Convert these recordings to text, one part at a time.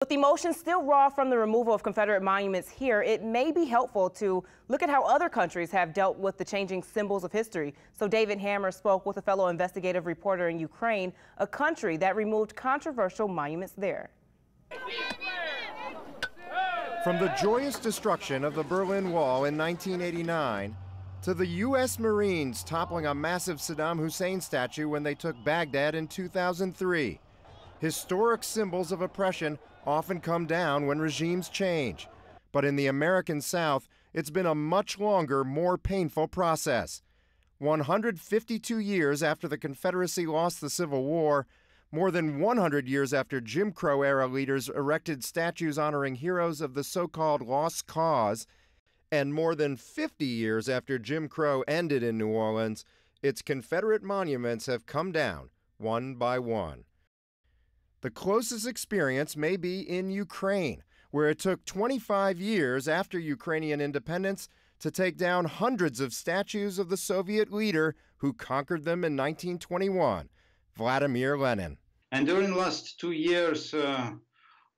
With emotions still raw from the removal of Confederate monuments here, it may be helpful to look at how other countries have dealt with the changing symbols of history. So David Hammer spoke with a fellow investigative reporter in Ukraine, a country that removed controversial monuments there. From the joyous destruction of the Berlin Wall in 1989 to the U.S. Marines toppling a massive Saddam Hussein statue when they took Baghdad in 2003. Historic symbols of oppression often come down when regimes change. But in the American South, it's been a much longer, more painful process. 152 years after the Confederacy lost the Civil War, more than 100 years after Jim Crow-era leaders erected statues honoring heroes of the so-called Lost Cause, and more than 50 years after Jim Crow ended in New Orleans, its Confederate monuments have come down one by one. The closest experience may be in Ukraine, where it took 25 years after Ukrainian independence to take down hundreds of statues of the Soviet leader who conquered them in 1921, Vladimir Lenin. And during the last 2 years,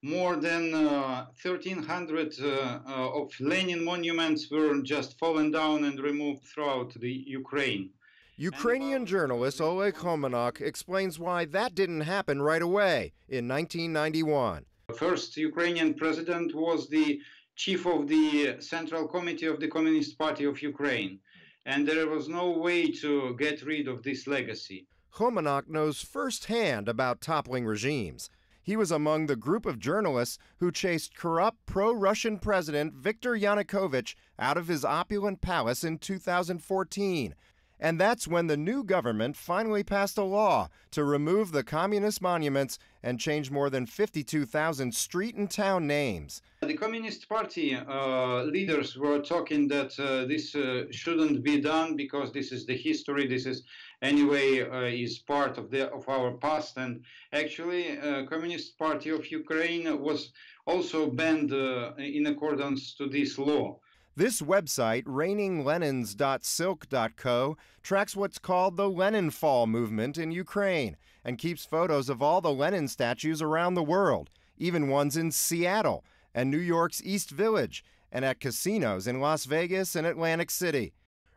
more than 1,300 of Lenin monuments were just fallen down and removed throughout the Ukraine. Ukrainian journalist Oleg Homenuk explains why that didn't happen right away in 1991. The first Ukrainian president was the chief of the Central Committee of the Communist Party of Ukraine, and there was no way to get rid of this legacy. Homenuk knows firsthand about toppling regimes. He was among the group of journalists who chased corrupt pro-Russian President Viktor Yanukovych out of his opulent palace in 2014. And that's when the new government finally passed a law to remove the communist monuments and change more than 52,000 street and town names. The Communist Party leaders were talking that this shouldn't be done because this is the history, this is anyway is part of our past. And actually, Communist Party of Ukraine was also banned in accordance to this law. This website, reigninglenins.silk.co, tracks what's called the Lenin Fall movement in Ukraine and keeps photos of all the Lenin statues around the world, even ones in Seattle and New York's East Village and at casinos in Las Vegas and Atlantic City.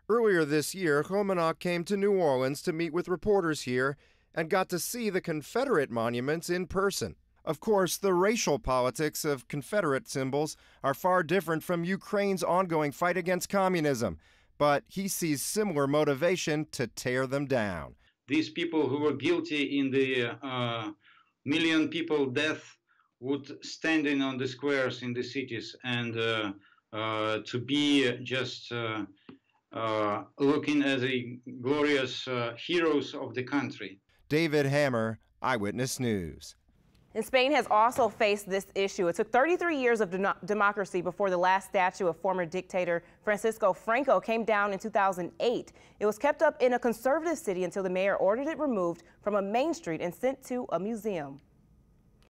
Earlier this year, Homenuk came to New Orleans to meet with reporters here and got to see the Confederate monuments in person. Of course, the racial politics of Confederate symbols are far different from Ukraine's ongoing fight against communism, but he sees similar motivation to tear them down. These people who were guilty in the million people death would stand in on the squares in the cities and to be just looking as a glorious heroes of the country. David Hammer, Eyewitness News. And Spain has also faced this issue. It took 33 years of democracy before the last statue of former dictator Francisco Franco came down in 2008. It was kept up in a conservative city until the mayor ordered it removed from a main street and sent to a museum.